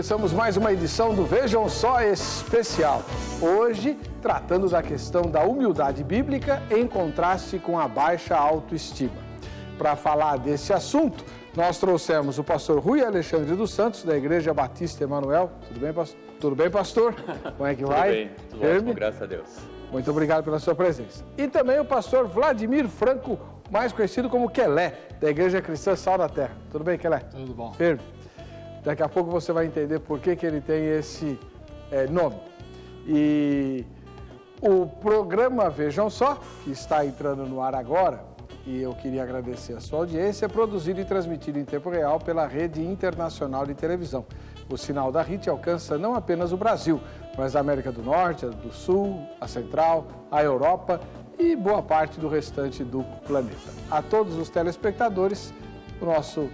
Começamos mais uma edição do Vejam Só Especial. Hoje, tratando da questão da humildade bíblica em contraste com a baixa autoestima. Para falar desse assunto, nós trouxemos o pastor Rui Alexandre dos Santos, da Igreja Batista Emanuel. Tudo bem, pastor? Como é que vai? Tudo bem, ótimo, graças a Deus. Muito obrigado pela sua presença. E também o pastor Vladimir Franco, mais conhecido como Quelé, da Igreja Cristã Sal da Terra. Tudo bem, Quelé? Tudo bom. Firme. Daqui a pouco você vai entender por que ele tem esse nome. E o programa Vejam Só, que está entrando no ar agora, e eu queria agradecer a sua audiência, é produzido e transmitido em tempo real pela Rede Internacional de Televisão. O sinal da RIT alcança não apenas o Brasil, mas a América do Norte, a do Sul, a Central, a Europa e boa parte do restante do planeta. A todos os telespectadores, o nosso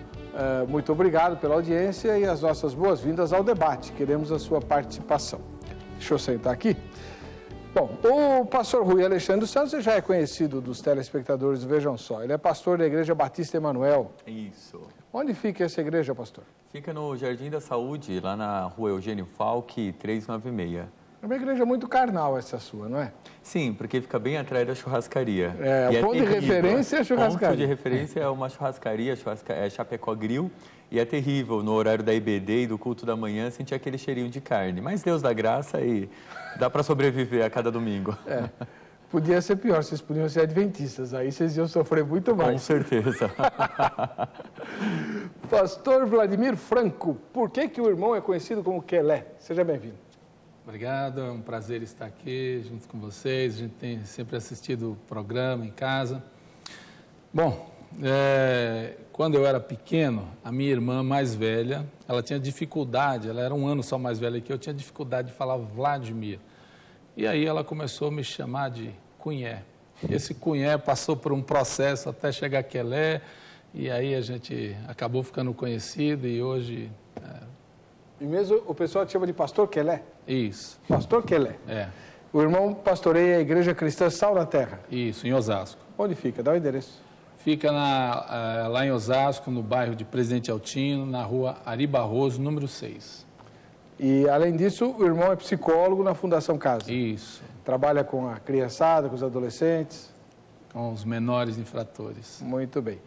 muito obrigado pela audiência e as nossas boas-vindas ao debate. Queremos a sua participação. Deixa eu sentar aqui. Bom, o pastor Rui Alexandre dos Santos já é conhecido dos telespectadores do Vejam Só. Ele é pastor da Igreja Batista Emanuel. Isso. Onde fica essa igreja, pastor? Fica no Jardim da Saúde, lá na rua Eugênio Falck, 396. É uma igreja muito carnal essa sua, não é? Sim, porque fica bem atrás da churrascaria. O ponto de referência é a churrascaria. O ponto de referência é uma churrascaria, é Chapecó Grill, e é terrível, no horário da IBD e do culto da manhã, sentir aquele cheirinho de carne. Mas Deus dá graça e dá para sobreviver a cada domingo. Podia ser pior, vocês podiam ser adventistas, aí vocês iam sofrer muito mais. Com certeza. Pastor Vladimir Franco, por que o irmão é conhecido como Quelé? Seja bem-vindo. Obrigado, é um prazer estar aqui junto com vocês. A gente tem sempre assistido o programa em casa. Bom, quando eu era pequeno, a minha irmã mais velha, ela tinha dificuldade, ela era um ano só mais velha que eu tinha dificuldade de falar Vladimir. E aí ela começou a me chamar de Cunhé. Esse Cunhé passou por um processo até chegar a Quelé, e aí a gente acabou ficando conhecido e hoje... E mesmo o pessoal te chama de pastor Quelé? Isso. Pastor Quelé. O irmão pastoreia a Igreja Cristã Sal da Terra? Isso, em Osasco. Onde fica? Dá o endereço. Fica lá em Osasco, no bairro de Presidente Altino, na rua Ari Barroso, número 6. E, além disso, o irmão é psicólogo na Fundação Casa? Isso. Trabalha com a criançada, com os adolescentes? Com os menores infratores. Muito bem.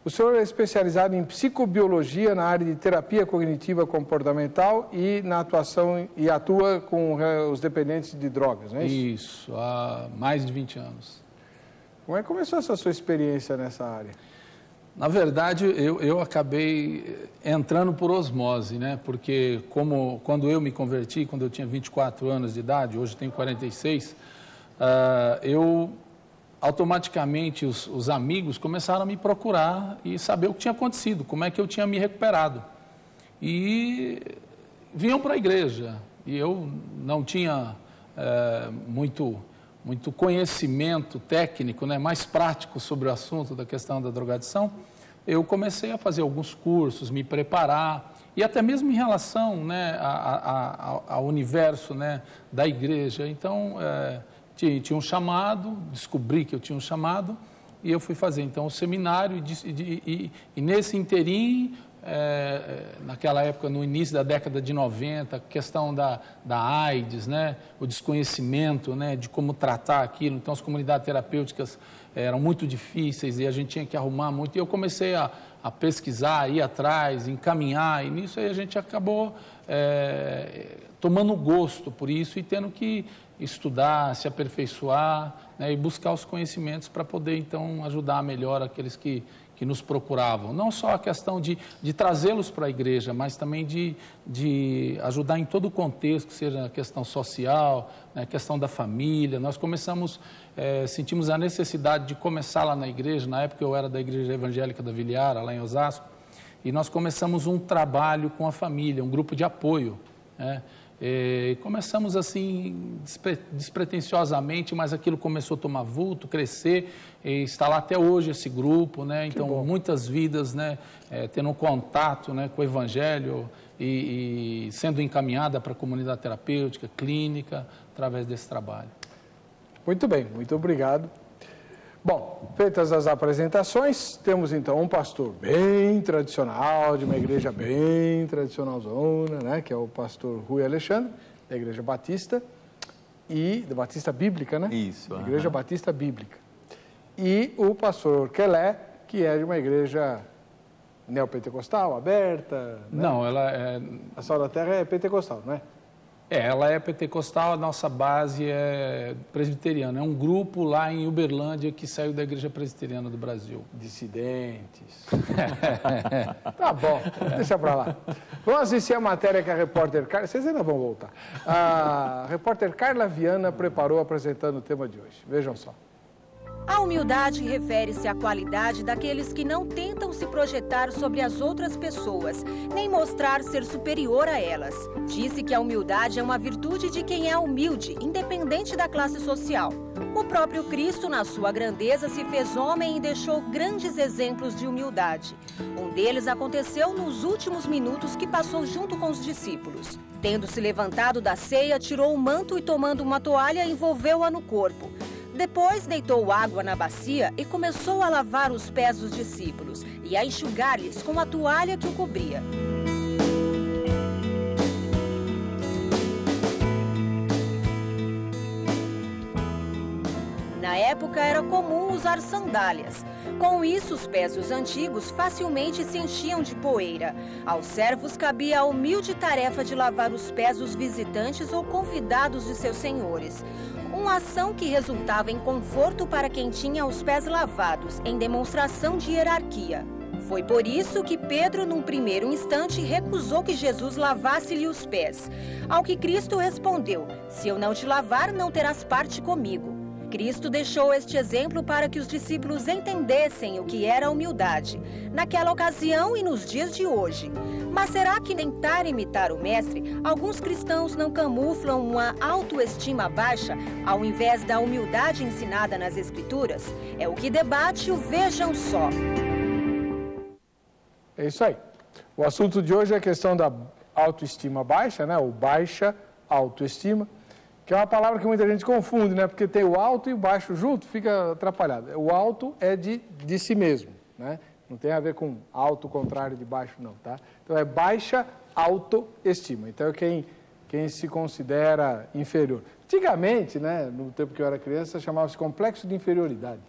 O senhor é especializado em psicobiologia na área de terapia cognitiva comportamental e na atuação e atua com os dependentes de drogas, não é isso? Isso, há mais de 20 anos. Como é que começou essa sua experiência nessa área? Na verdade, eu acabei entrando por osmose, né? Porque quando eu me converti, quando eu tinha 24 anos de idade, hoje tenho 46, automaticamente os amigos começaram a me procurar e saber o que tinha acontecido, como é que eu tinha me recuperado. E vinham para a igreja, e eu não tinha muito conhecimento técnico, né, mais prático sobre o assunto da questão da drogadição. Eu comecei a fazer alguns cursos, me preparar, e até mesmo em relação, né, ao universo, né, da igreja. Então, tinha um chamado, descobri que eu tinha um chamado, e eu fui fazer, então, o seminário, e nesse interim, naquela época, no início da década de 90, a questão da AIDS, né, o desconhecimento, né, de como tratar aquilo, então as comunidades terapêuticas eram muito difíceis e a gente tinha que arrumar muito, e eu comecei a pesquisar, ir atrás, encaminhar, e nisso aí a gente acabou tomando gosto por isso e tendo que estudar, se aperfeiçoar, né, e buscar os conhecimentos para poder, então, ajudar melhor aqueles que nos procuravam. Não só a questão de trazê-los para a igreja, mas também de ajudar em todo o contexto, seja a questão social, né, a questão da família. Nós sentimos a necessidade de começar lá na igreja. Na época eu era da Igreja Evangélica da Viliara, lá em Osasco, e nós começamos um trabalho com a família, um grupo de apoio, né? Começamos assim, despretensiosamente, mas aquilo começou a tomar vulto, crescer, e está lá até hoje esse grupo, né? Então, muitas vidas, né, tendo um contato, né, com o Evangelho e sendo encaminhada para a comunidade terapêutica, clínica, através desse trabalho. Muito bem, muito obrigado. Bom, feitas as apresentações, temos então um pastor bem tradicional, de uma igreja bem tradicionalzona, né? Que é o pastor Rui Alexandre, da Igreja Batista, e da Batista Bíblica, né? Isso. Igreja Batista Bíblica. E o pastor Kelé, que é de uma igreja neopentecostal, aberta. Né? Não, ela é... A Sal da Terra é pentecostal, não é? Ela é pentecostal, a nossa base é presbiteriana. É um grupo lá em Uberlândia que saiu da Igreja Presbiteriana do Brasil. Dissidentes. Tá bom, deixa pra lá. Vamos assistir a matéria que a repórter Carla... Vocês ainda vão voltar. A repórter Carla Viana preparou apresentando o tema de hoje. Vejam só. A humildade refere-se à qualidade daqueles que não tentam se projetar sobre as outras pessoas, nem mostrar ser superior a elas. Disse que a humildade é uma virtude de quem é humilde, independente da classe social. O próprio Cristo, na sua grandeza, se fez homem e deixou grandes exemplos de humildade. Um deles aconteceu nos últimos minutos que passou junto com os discípulos. Tendo se levantado da ceia, tirou o manto e, tomando uma toalha, envolveu-a no corpo. Depois deitou água na bacia e começou a lavar os pés dos discípulos e a enxugar-lhes com a toalha que o cobria. Na época era comum usar sandálias. Com isso, os pés dos antigos facilmente se enchiam de poeira. Aos servos cabia a humilde tarefa de lavar os pés dos visitantes ou convidados de seus senhores. Uma ação que resultava em conforto para quem tinha os pés lavados, em demonstração de hierarquia. Foi por isso que Pedro, num primeiro instante, recusou que Jesus lavasse-lhe os pés. Ao que Cristo respondeu: "Se eu não te lavar, não terás parte comigo." Cristo deixou este exemplo para que os discípulos entendessem o que era a humildade, naquela ocasião e nos dias de hoje. Mas será que tentar imitar o Mestre, alguns cristãos não camuflam uma autoestima baixa ao invés da humildade ensinada nas Escrituras? É o que debate o Vejam Só. É isso aí. O assunto de hoje é a questão da autoestima baixa, né? Ou baixa autoestima, que é uma palavra que muita gente confunde, né? Porque tem o alto e o baixo junto, fica atrapalhado. O alto é de si mesmo, né? Não tem a ver com alto, contrário de baixo, não, tá? Então, é baixa autoestima. Então, quem se considera inferior. Antigamente, né, no tempo que eu era criança, chamava-se complexo de inferioridade.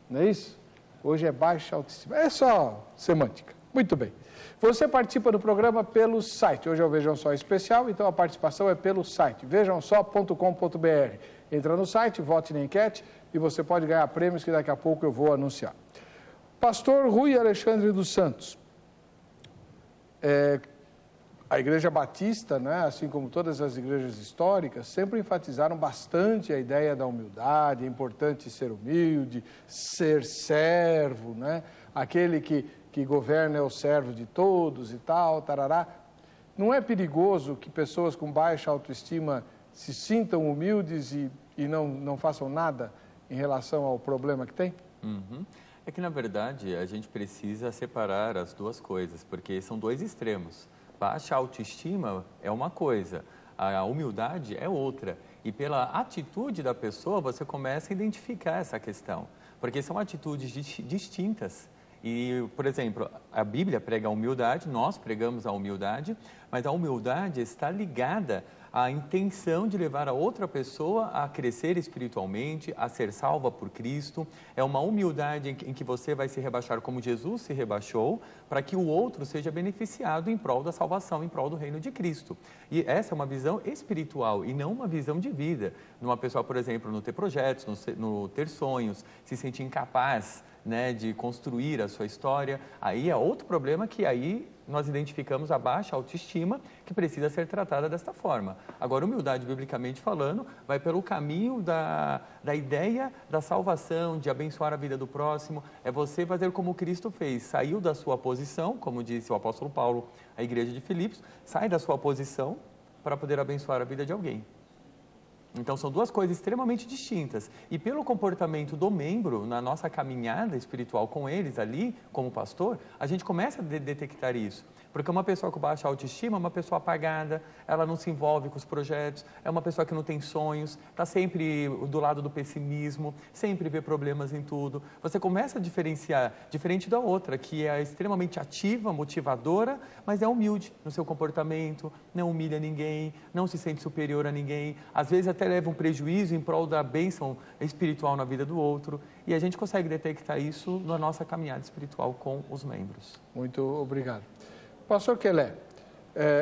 Não é isso? Hoje é baixa autoestima. É só semântica. Muito bem. Você participa do programa pelo site. Hoje é o Vejam Só especial, então a participação é pelo site, vejamsó.com.br. Entra no site, vote na enquete e você pode ganhar prêmios que daqui a pouco eu vou anunciar. Pastor Rui Alexandre dos Santos. A Igreja Batista, né, assim como todas as igrejas históricas, sempre enfatizaram bastante a ideia da humildade. É importante ser humilde, ser servo, né? Aquele que governa é o servo de todos e tal, tarará. Não é perigoso que pessoas com baixa autoestima se sintam humildes e não façam nada em relação ao problema que tem? Uhum. É que, na verdade, a gente precisa separar as duas coisas, porque são dois extremos. Baixa autoestima é uma coisa, a humildade é outra. E pela atitude da pessoa, você começa a identificar essa questão, porque são atitudes distintas. E, por exemplo, a Bíblia prega a humildade, nós pregamos a humildade, mas a humildade está ligada à intenção de levar a outra pessoa a crescer espiritualmente, a ser salva por Cristo. É uma humildade em que você vai se rebaixar como Jesus se rebaixou, para que o outro seja beneficiado em prol da salvação, em prol do reino de Cristo. E essa é uma visão espiritual e não uma visão de vida. Numa pessoa, por exemplo, no ter projetos, no ter sonhos, se sentir incapaz, né, de construir a sua história, aí é outro problema que aí nós identificamos a baixa autoestima que precisa ser tratada desta forma. Agora, humildade, biblicamente falando, vai pelo caminho da ideia da salvação, de abençoar a vida do próximo, é você fazer como Cristo fez, saiu da sua posição, como disse o apóstolo Paulo à igreja de Filipos, sai da sua posição para poder abençoar a vida de alguém. Então, são duas coisas extremamente distintas. E pelo comportamento do membro, na nossa caminhada espiritual com eles ali, como pastor, a gente começa a detectar isso. Porque uma pessoa com baixa autoestima é uma pessoa apagada, ela não se envolve com os projetos, é uma pessoa que não tem sonhos, está sempre do lado do pessimismo, sempre vê problemas em tudo. Você começa a diferenciar, diferente da outra, que é extremamente ativa, motivadora, mas é humilde no seu comportamento, não humilha ninguém, não se sente superior a ninguém, às vezes até leva um prejuízo em prol da bênção espiritual na vida do outro. E a gente consegue detectar isso na nossa caminhada espiritual com os membros. Muito obrigado. Pastor Quelé,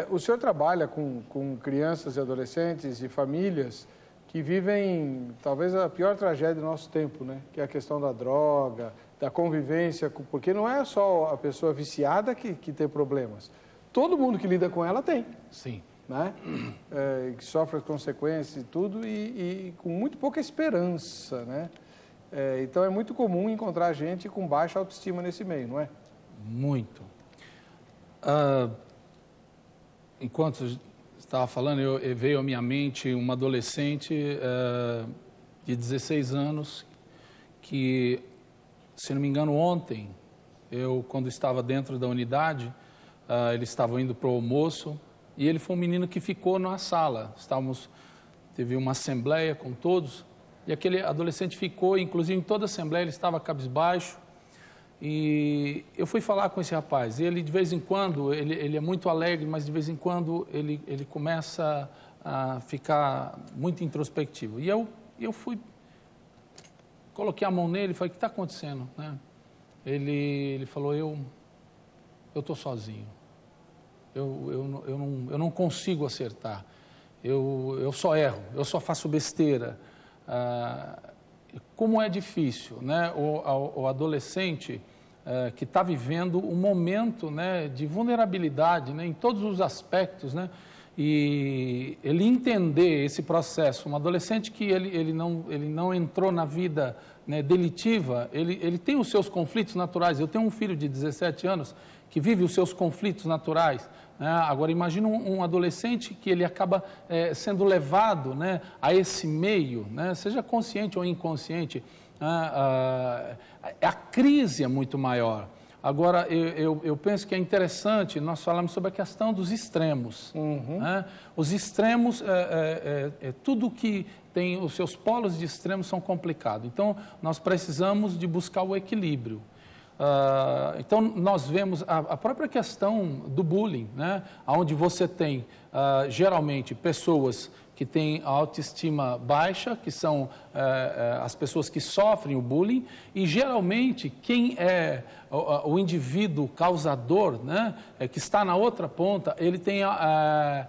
o senhor trabalha com crianças e adolescentes e famílias que vivem talvez a pior tragédia do nosso tempo, né? Que é a questão da droga, da convivência, porque não é só a pessoa viciada que tem problemas. Todo mundo que lida com ela tem. Sim. Né? Que sofre as consequências e tudo e com muito pouca esperança, né? Então é muito comum encontrar gente com baixa autoestima nesse meio, não é? Muito. Enquanto estava falando, veio à minha mente uma adolescente de 16 anos que, se não me engano, ontem, quando estava dentro da unidade, eles estavam indo para o almoço e ele foi um menino que ficou na sala. Teve uma assembleia com todos e aquele adolescente ficou, inclusive em toda a assembleia ele estava cabisbaixo. E eu fui falar com esse rapaz, ele de vez em quando, ele é muito alegre, mas de vez em quando ele começa a ficar muito introspectivo. E eu coloquei a mão nele e falei, o que está acontecendo? Né? Ele falou, eu estou sozinho, eu não consigo acertar, eu só erro, eu só faço besteira. Como é difícil, né? O adolescente que está vivendo um momento, né, de vulnerabilidade, né, em todos os aspectos, né? E ele entender esse processo, um adolescente que ele não entrou na vida, né, delitiva, ele tem os seus conflitos naturais. Eu tenho um filho de 17 anos que vive os seus conflitos naturais. Agora, imagina um adolescente que ele acaba sendo levado, né, a esse meio, né, seja consciente ou inconsciente, a crise é muito maior. Agora, eu penso que é interessante, nós falamos sobre a questão dos extremos. Né? Os extremos, tudo que tem os seus polos de extremos são complicados. Então, nós precisamos de buscar o equilíbrio. Então, nós vemos a própria questão do bullying, né? Onde você tem, geralmente, pessoas que têm a autoestima baixa, que são as pessoas que sofrem o bullying, e, geralmente, quem é o indivíduo causador, né? Que está na outra ponta, ele tem a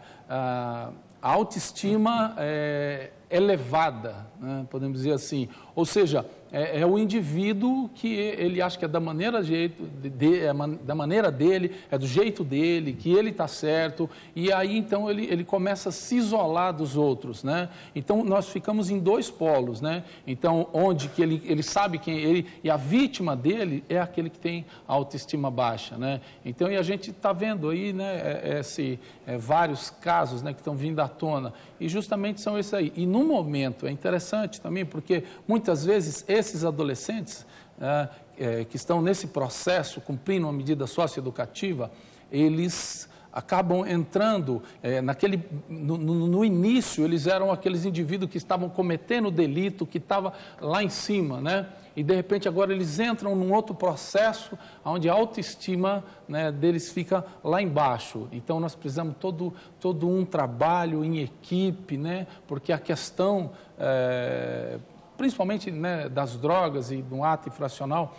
autoestima elevada, né? Podemos dizer assim. Ou seja, é o indivíduo que ele acha que é da maneira dele, é do jeito dele, que ele está certo, e aí então ele começa a se isolar dos outros, né? Então nós ficamos em dois polos, né? Então onde que ele sabe quem ele, e a vítima dele é aquele que tem a autoestima baixa, né? Então, e a gente está vendo aí, né, vários casos, né, que estão vindo à tona, e justamente são esses aí. E no momento, é interessante também, porque muitas vezes esses adolescentes que estão nesse processo, cumprindo uma medida socioeducativa, eles acabam entrando, no início eles eram aqueles indivíduos que estavam cometendo delito, que estava lá em cima, né? E de repente agora eles entram num outro processo, onde a autoestima, né, deles fica lá embaixo. Então nós precisamos todo um trabalho em equipe, né? Porque a questão, principalmente, né, das drogas e do ato infracional,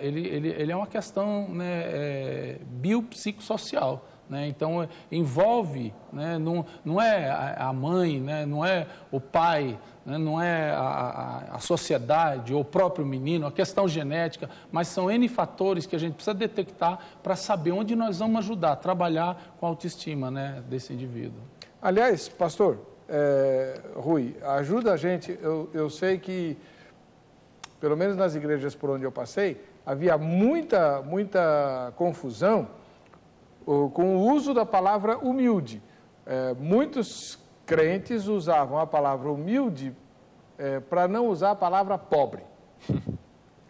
ele é uma questão, né, biopsicossocial. Né? Então, envolve, né? Não é a mãe, né? Não é o pai, né? Não é a sociedade ou o próprio menino, a questão genética, mas são N fatores que a gente precisa detectar para saber onde nós vamos ajudar, trabalhar com a autoestima, né, desse indivíduo. Aliás, pastor, Rui, ajuda a gente, eu sei que, pelo menos nas igrejas por onde eu passei, havia muita confusão com o uso da palavra humilde. Muitos crentes usavam a palavra humilde para não usar a palavra pobre.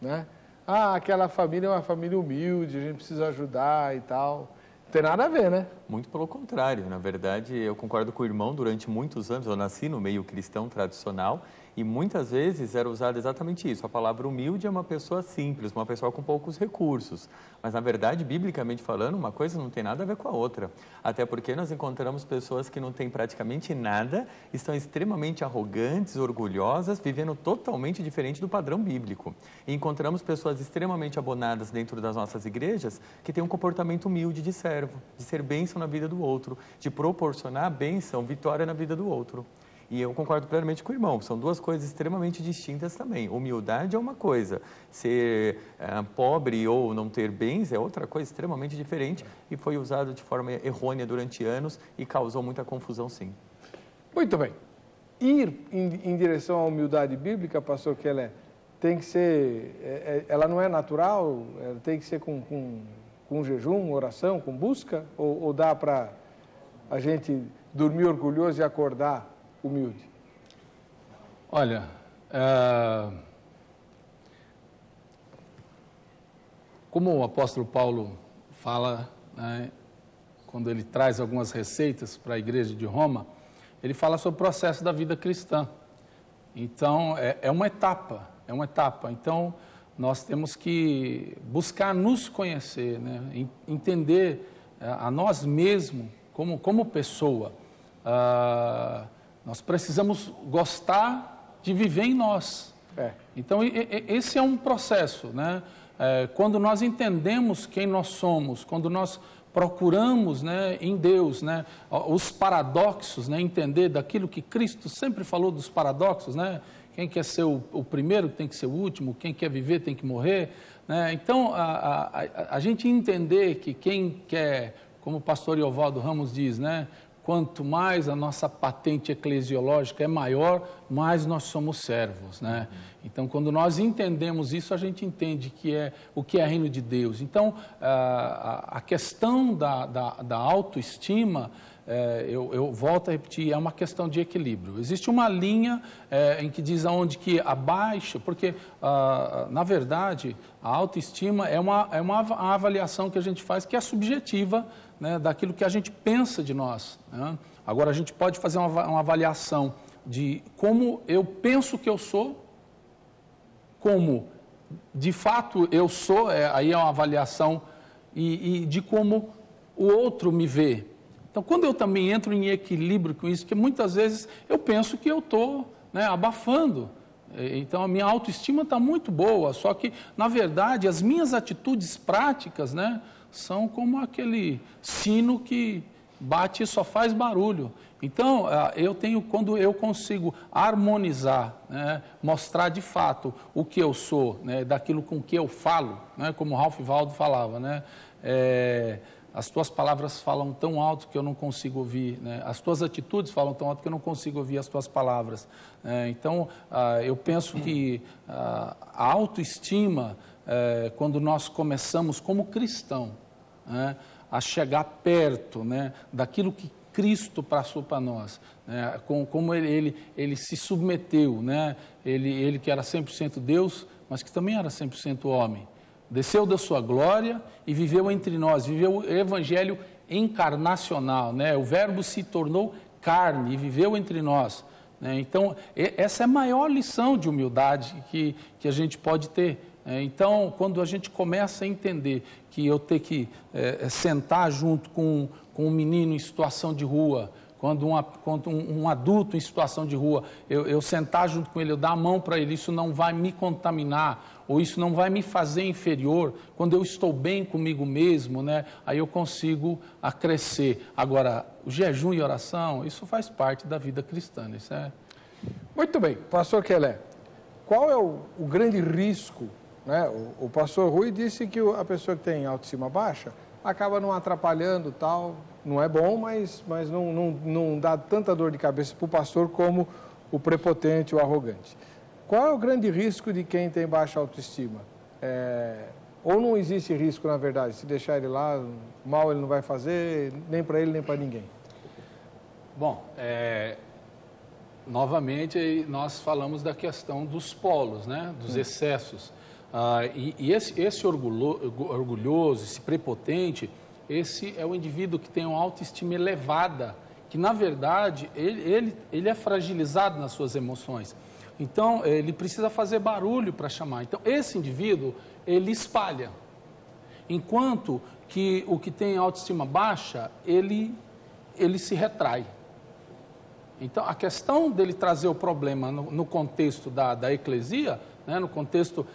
Né? Aquela família é uma família humilde, a gente precisa ajudar e tal. Não tem nada a ver, né? Muito pelo contrário. Na verdade, eu concordo com o irmão, durante muitos anos, eu nasci no meio cristão tradicional e muitas vezes era usado exatamente isso. A palavra humilde é uma pessoa simples, uma pessoa com poucos recursos. Mas, na verdade, biblicamente falando, uma coisa não tem nada a ver com a outra. Até porque nós encontramos pessoas que não têm praticamente nada, estão extremamente arrogantes, orgulhosas, vivendo totalmente diferente do padrão bíblico. E encontramos pessoas extremamente abonadas dentro das nossas igrejas que têm um comportamento humilde de servo, de ser bênção na vida do outro, de proporcionar bênção, vitória na vida do outro. E eu concordo plenamente com o irmão, são duas coisas extremamente distintas também. Humildade é uma coisa, ser pobre ou não ter bens é outra coisa extremamente diferente e foi usado de forma errônea durante anos e causou muita confusão, sim. Muito bem. Ir em direção à humildade bíblica, pastor Kelé, tem que ser, ela não é natural, ela tem que ser com jejum, oração, com busca, ou dá para a gente dormir orgulhoso e acordar humilde? Olha, como o apóstolo Paulo fala, né, quando ele traz algumas receitas para a igreja de Roma, ele fala sobre o processo da vida cristã. Então, é uma etapa. Então, nós temos que buscar nos conhecer, né, entender a nós mesmos como pessoa. Nós precisamos gostar de viver em nós. Então, esse é um processo, né? Quando nós entendemos quem nós somos, quando nós procuramos, né, em Deus, né, os paradoxos, né, entender daquilo que Cristo sempre falou dos paradoxos, né? Quem quer ser o primeiro tem que ser o último, quem quer viver tem que morrer, né? Então, a gente entender que quem quer, como o pastor Iovaldo Ramos diz, né, quanto mais a nossa patente eclesiológica é maior, mais nós somos servos, né? Então, quando nós entendemos isso, a gente entende o que é reino de Deus. Então, a questão da autoestima, eu volto a repetir, é uma questão de equilíbrio. Existe uma linha em que diz aonde que abaixo, porque, na verdade, a autoestima é uma avaliação que a gente faz que é subjetiva, né, daquilo que a gente pensa de nós, né? Agora, a gente pode fazer uma avaliação de como eu penso que eu sou, como de fato eu sou, aí é uma avaliação, e de como o outro me vê. Então, quando eu também entro em equilíbrio com isso, que muitas vezes eu penso que eu estou, né, abafando. Então, a minha autoestima está muito boa, só que, na verdade, as minhas atitudes práticas, né, são como aquele sino que bate e só faz barulho. Então, quando eu consigo harmonizar, né, mostrar de fato o que eu sou, né, daquilo com que eu falo, né, como o Ralph Waldo falava, né, as tuas palavras falam tão alto que eu não consigo ouvir, né? As tuas atitudes falam tão alto que eu não consigo ouvir as tuas palavras. Então, eu penso que a autoestima, quando nós começamos como cristão, né, a chegar perto, né, daquilo que Cristo passou para nós, né, como ele se submeteu, né, ele que era 100% Deus, mas que também era 100% homem. Desceu da sua glória e viveu entre nós, viveu o evangelho encarnacional, né? O verbo se tornou carne e viveu entre nós, né? Então, essa é a maior lição de humildade que a gente pode ter. Então, quando a gente começa a entender que eu tenho que sentar junto com um menino em situação de rua, quando um adulto em situação de rua, eu sentar junto com ele, eu dar a mão para ele, isso não vai me contaminar, ou isso não vai me fazer inferior. Quando eu estou bem comigo mesmo, né, aí eu consigo crescer. Agora, o jejum e oração, isso faz parte da vida cristã. Isso é... Muito bem, pastor Kelé, qual é o grande risco, né? O pastor Rui disse que a pessoa que tem autoestima baixa acaba não atrapalhando, tal, não é bom, mas não dá tanta dor de cabeça para o pastor como o prepotente, o arrogante. Qual é o grande risco de quem tem baixa autoestima? Ou não existe risco, na verdade, se deixar ele lá, mal ele não vai fazer, nem para ele, nem para ninguém? Bom, novamente, nós falamos da questão dos polos, né? Dos excessos. E esse orgulhoso, esse prepotente, esse é o indivíduo que tem uma autoestima elevada, que na verdade ele é fragilizado nas suas emoções. Então ele precisa fazer barulho para chamar. Então esse indivíduo, ele espalha. Enquanto que o que tem autoestima baixa, ele se retrai. Então, a questão dele trazer o problema no contexto da eclesia, né, no contexto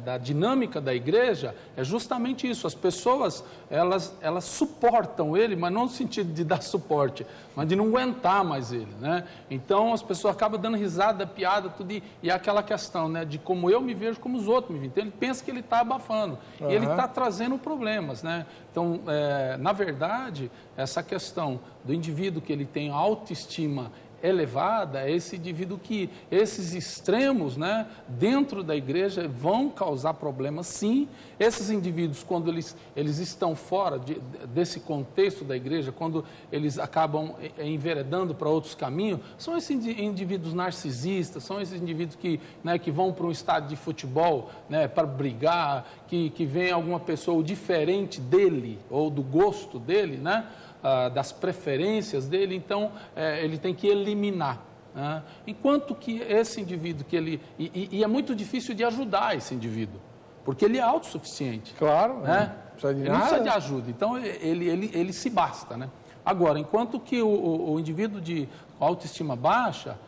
da dinâmica da igreja, é justamente isso. As pessoas, elas suportam ele, mas não no sentido de dar suporte, mas de não aguentar mais ele, né? Então, as pessoas acabam dando risada, piada, tudo, e é aquela questão, né, de como eu me vejo, como os outros me veem. Então, ele pensa que ele está abafando, e ele está trazendo problemas, né? Então, na verdade, essa questão do indivíduo que ele tem autoestima elevada, é esse indivíduo que esses extremos, né, dentro da igreja vão causar problemas, sim. Esses indivíduos, quando eles estão fora desse contexto da igreja, quando eles acabam enveredando para outros caminhos, são esses indivíduos narcisistas, são esses indivíduos que vão para um estádio de futebol, né, para brigar, que vem alguma pessoa diferente dele ou do gosto dele, né, das preferências dele, então ele tem que eliminar. Né? Enquanto que esse indivíduo, e é muito difícil de ajudar esse indivíduo, porque ele é autossuficiente. Claro, né? Ele não precisa de ajuda, então ele se basta. Né? Agora, enquanto que o indivíduo de autoestima baixa,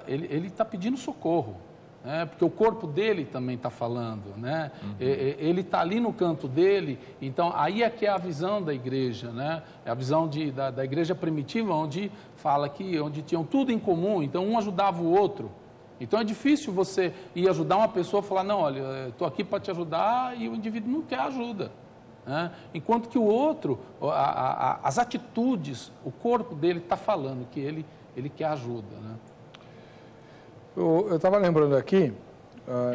ele está pedindo socorro. Porque o corpo dele também está falando, né? Ele está ali no canto dele, então aí é que é a visão da igreja, né? É a visão da igreja primitiva, onde fala onde tinham tudo em comum, então um ajudava o outro. Então é difícil você ir ajudar uma pessoa e falar, não, olha, estou aqui para te ajudar, e o indivíduo não quer ajuda. Né? Enquanto que o outro, as atitudes, o corpo dele está falando que ele quer ajuda, né? Eu estava lembrando aqui,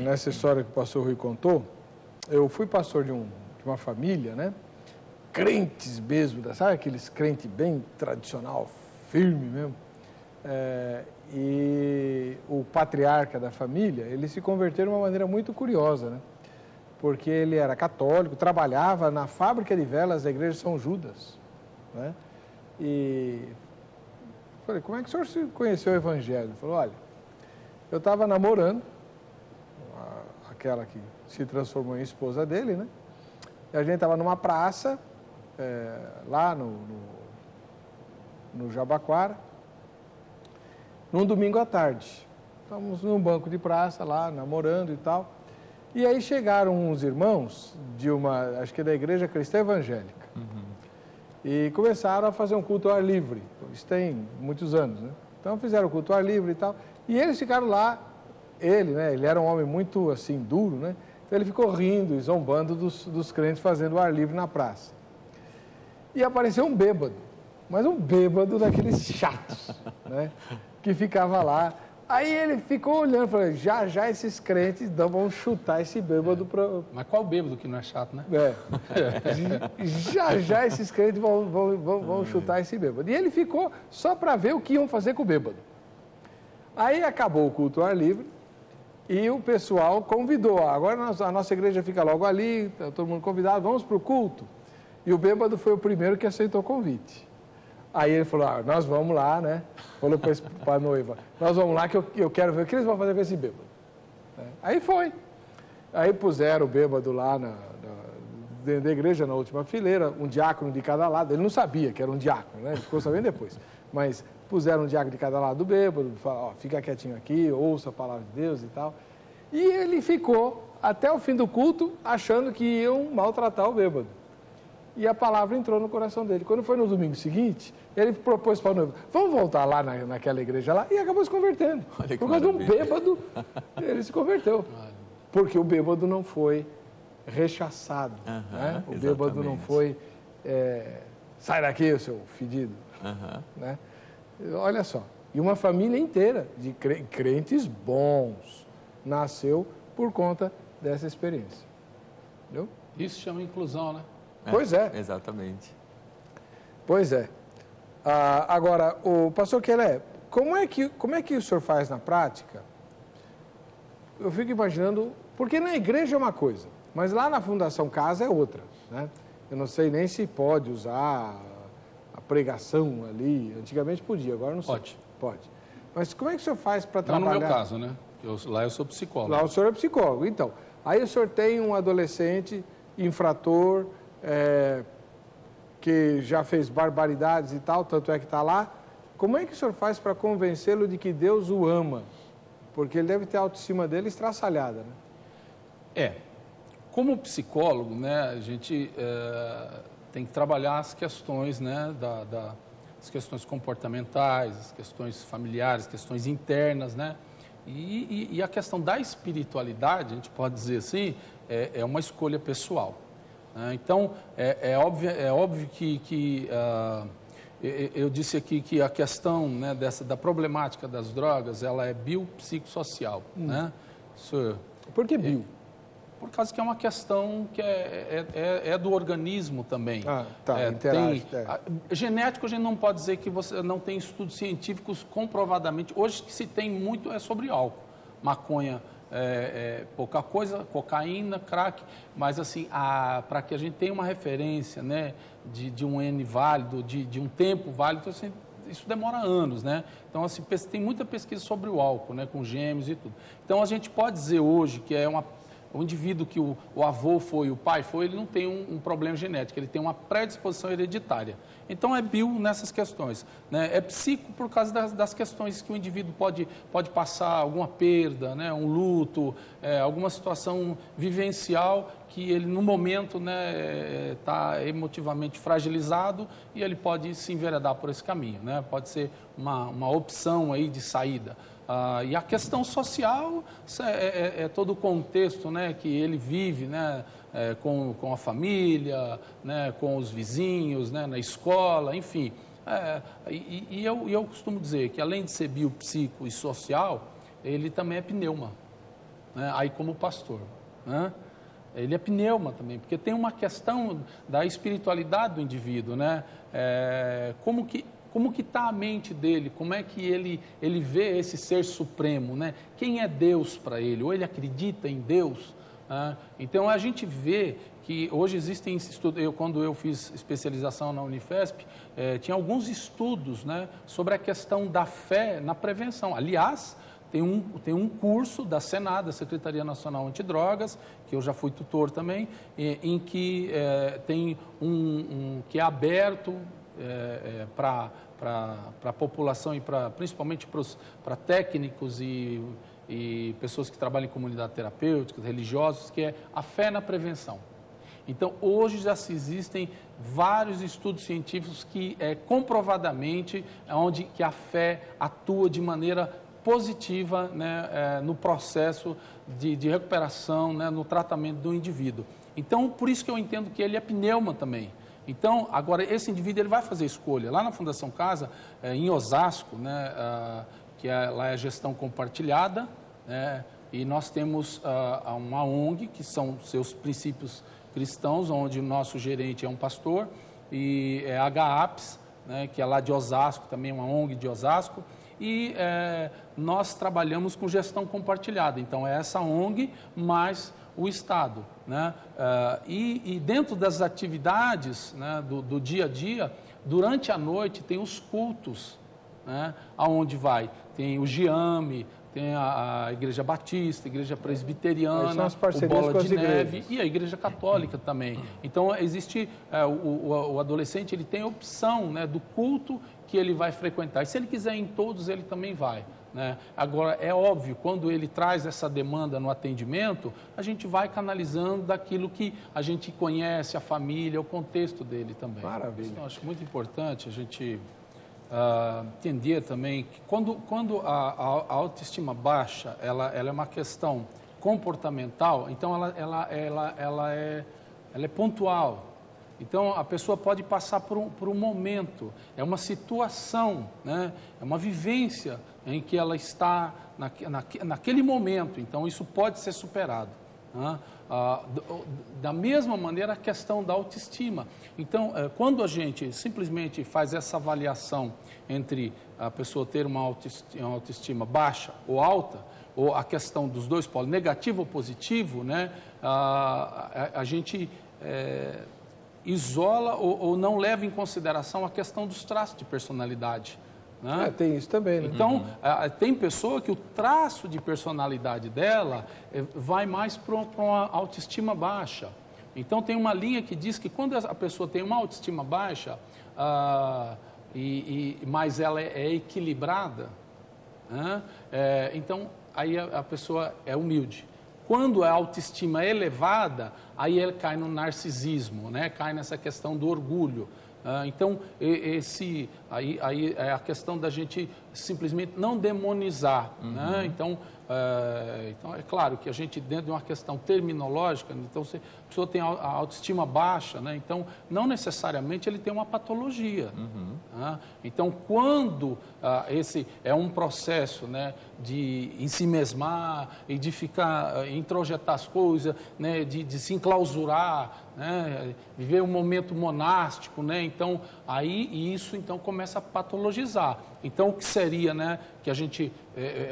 nessa história que o pastor Rui contou, eu fui pastor de uma família, né? Crentes mesmo, sabe aqueles crentes bem tradicional, firme mesmo? E o patriarca da família, ele se converteu de uma maneira muito curiosa, né? Porque ele era católico, trabalhava na fábrica de velas da igreja de São Judas, né? E falei, como é que o senhor se conheceu o evangelho? Ele falou, olha, eu estava namorando aquela que se transformou em esposa dele, né? E a gente estava numa praça, lá no Jabaquara, num domingo à tarde. Estávamos num banco de praça lá, namorando e tal. E aí chegaram uns irmãos acho que da Igreja Cristã Evangélica. E começaram a fazer um culto ao ar livre. Isso tem muitos anos, né? Então fizeram o culto ao ar livre e tal. E eles ficaram lá, ele era um homem muito assim, duro, né? Então ele ficou rindo e zombando dos crentes fazendo o ar livre na praça. E apareceu um bêbado, mas um bêbado daqueles chatos, né? Que ficava lá. Aí ele ficou olhando e falou, já esses crentes vão chutar esse bêbado para... Mas qual bêbado que não é chato, né? Já esses crentes vão chutar esse bêbado. E ele ficou só para ver o que iam fazer com o bêbado. Aí acabou o culto ao ar livre e o pessoal convidou. Agora a nossa igreja fica logo ali, tá todo mundo convidado, vamos para o culto. E o bêbado foi o primeiro que aceitou o convite. Aí ele falou, nós vamos lá, né? Falou para a noiva, nós vamos lá que eu quero ver o que eles vão fazer com esse bêbado. Aí foi. Aí puseram o bêbado lá dentro da igreja, na última fileira, um diácono de cada lado. Ele não sabia que era um diácono, né? Ele ficou sabendo depois. Mas puseram um diácono de cada lado do bêbado, falaram, fica quietinho aqui, ouça a palavra de Deus e tal. E ele ficou até o fim do culto achando que iam maltratar o bêbado. E a palavra entrou no coração dele. Quando foi no domingo seguinte, ele propôs para o noivo, vamos voltar lá naquela igreja lá, e acabou se convertendo. Por causa de um bêbado, ele se converteu. Porque o bêbado não foi rechaçado. Né? O bêbado não foi, sai daqui, seu fedido. Né? Olha só, e uma família inteira de crentes bons nasceu por conta dessa experiência. Entendeu? Isso chama inclusão, né? Pois é. Exatamente. Pois é. Agora, o pastor Kelé, como é que o senhor faz na prática? Eu fico imaginando, porque na igreja é uma coisa, mas lá na Fundação Casa é outra, né? eu não sei nem se pode usar a pregação ali. Antigamente podia, agora não sei. Pode. Mas como é que o senhor faz para trabalhar? Não no meu caso, né? Lá eu sou psicólogo. Lá o senhor é psicólogo. Então, aí o senhor tem um adolescente infrator, que já fez barbaridades e tal, tanto é que está lá. Como é que o senhor faz para convencê-lo de que Deus o ama? Porque ele deve ter a autoestima dele estraçalhada, né? Como psicólogo, né, a gente tem que trabalhar as questões, né, as questões comportamentais, as questões familiares, questões internas, né? E a questão da espiritualidade, a gente pode dizer assim, é uma escolha pessoal. Né? Então, é óbvio que eu disse aqui que a questão, né, da problemática das drogas, ela é biopsicossocial. Né? Por que bio? Por causa que é uma questão que é do organismo também. Interage. Genético, a gente não pode dizer que você não tem estudos científicos comprovadamente. Hoje que se tem muito é sobre álcool. Maconha pouca coisa, cocaína, crack, mas assim, para que a gente tenha uma referência, né, de um N válido, de um tempo válido, assim, isso demora anos, né? Então, assim, tem muita pesquisa sobre o álcool, né, com gêmeos e tudo. Então, a gente pode dizer hoje que o indivíduo que o avô foi, o pai foi, ele não tem um problema genético, ele tem uma predisposição hereditária. Então, é bio nessas questões. Né? É psico por causa das questões que o indivíduo pode passar, alguma perda, né? Um luto, alguma situação vivencial que ele, no momento, né, está emotivamente fragilizado e ele pode se enveredar por esse caminho. Né? Pode ser uma opção aí de saída. E a questão social é todo o contexto, né, que ele vive, né, com a família, né, com os vizinhos, né, na escola, enfim. Eu costumo dizer que, além de ser biopsico e social, ele também é pneuma, né, aí como pastor. Né? Ele é pneuma também, porque tem uma questão da espiritualidade do indivíduo, né? Como que está a mente dele, como é que ele vê esse ser supremo, né? Quem é Deus para ele? Ou ele acredita em Deus? Então, a gente vê que hoje existem estudos, quando eu fiz especialização na Unifesp, tinha alguns estudos, né, sobre a questão da fé na prevenção. Aliás, tem um curso da Senado, da Secretaria Nacional Antidrogas, que eu já fui tutor também, em que tem que é aberto para a população e principalmente para técnicos e pessoas que trabalham em comunidade terapêutica, religiosos, que é a fé na prevenção. Então, hoje já existem vários estudos científicos que comprovadamente onde que a fé atua de maneira positiva, né, no processo de recuperação, né, no tratamento do indivíduo. Então, por isso que eu entendo que ele é pneuma também. Então, agora, esse indivíduo ele vai fazer escolha. Lá na Fundação Casa, em Osasco, né, que lá é a gestão compartilhada, né, e nós temos uma ONG, que são seus princípios cristãos, onde o nosso gerente é um pastor, e é a HAPS, né, que é lá de Osasco, também uma ONG de Osasco, e nós trabalhamos com gestão compartilhada. Então, é essa ONG mais o Estado. Né? E dentro das atividades, né, do dia a dia, durante a noite tem os cultos, né, aonde tem o GIAME, tem a Igreja Batista, a Igreja Presbiteriana, o Bola de Neve e a Igreja Católica também. Então, existe, o adolescente ele tem a opção, né, do culto que ele vai frequentar. E se ele quiser ir em todos, ele também vai. Né? Agora, é óbvio, quando ele traz essa demanda no atendimento, a gente vai canalizando daquilo que a gente conhece, a família, o contexto dele também. Maravilha. Então, acho muito importante a gente entender também que quando a autoestima baixa, ela é uma questão comportamental, então ela é pontual. Então, a pessoa pode passar por um momento, é uma situação, né? É uma vivência em que ela está naquele momento. Então, isso pode ser superado. Né? Da mesma maneira, a questão da autoestima. Então, quando a gente simplesmente faz essa avaliação entre a pessoa ter uma autoestima baixa ou alta, ou a questão dos dois polos, negativo ou positivo, né? A gente isola ou não leva em consideração a questão dos traços de personalidade. Né? Tem isso também, né? Então, tem pessoa que o traço de personalidade dela vai mais para uma autoestima baixa. Então, tem uma linha que diz que quando a pessoa tem uma autoestima baixa, mas ela é equilibrada, né? Então, aí a pessoa é humilde. Quando a autoestima é elevada, aí ele cai no narcisismo, né? Cai nessa questão do orgulho. Então, aí é a questão da gente simplesmente não demonizar. Né? Então, é claro que a gente, dentro de uma questão terminológica, então, se a pessoa tem a autoestima baixa, né? Então, não necessariamente ele tem uma patologia. Né? Então, quando esse é um processo, né, de ensimesmar e de ficar, introjetar as coisas, né, de se enclausurar, né, viver um momento monástico, né? Então, aí isso então começa a patologizar. Então, o que seria, né, que a gente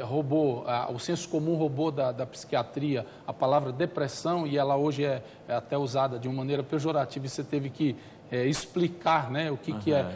roubou, o senso comum roubou da psiquiatria a palavra depressão, e ela hoje é até usada de uma maneira pejorativa, e você teve que explicar, né, o que é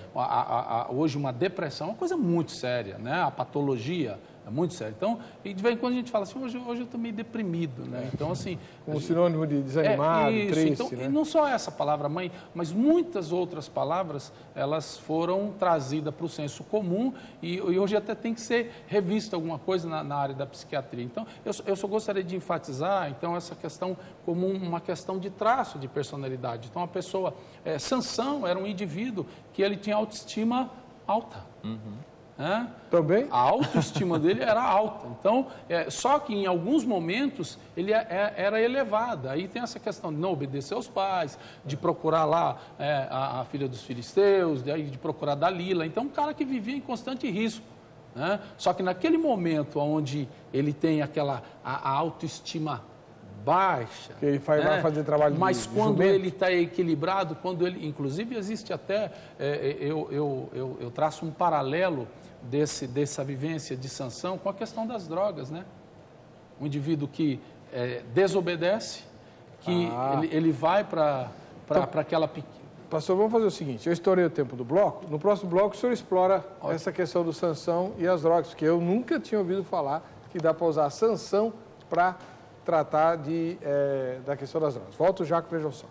hoje uma depressão, uma coisa muito séria, né? A patologia é muito séria. Então, e de vez em quando a gente fala assim, hoje eu estou meio deprimido, né? Então, assim... Um sinônimo de desanimado, isso, triste, então, né? E não só essa palavra mãe, mas muitas outras palavras, elas foram trazidas para o senso comum e hoje até tem que ser revista alguma coisa na área da psiquiatria. Então, eu só gostaria de enfatizar, então, essa questão como uma questão de traço de personalidade. Então, a pessoa... Sansão era um indivíduo que ele tinha autoestima alta. Também? A autoestima dele era alta. Então, só que em alguns momentos ele era elevada. Aí tem essa questão de não obedecer aos pais, de procurar lá a filha dos filisteus, de procurar Dalila. Então, um cara que vivia em constante risco. Né? Só que naquele momento onde ele tem a autoestima baixa, que ele vai fazer trabalho mas de quando jumento. ele está equilibrado, quando ele, inclusive existe até, eu traço um paralelo dessa vivência de Sansão com a questão das drogas, né? Um indivíduo que desobedece, que ele vai para aquela... Pastor, vamos fazer o seguinte, eu estourei o tempo do bloco, no próximo bloco o senhor explora essa questão do Sansão e as drogas, porque eu nunca tinha ouvido falar que dá para usar Sansão para tratar da questão das drogas. Volto já, que vejam só.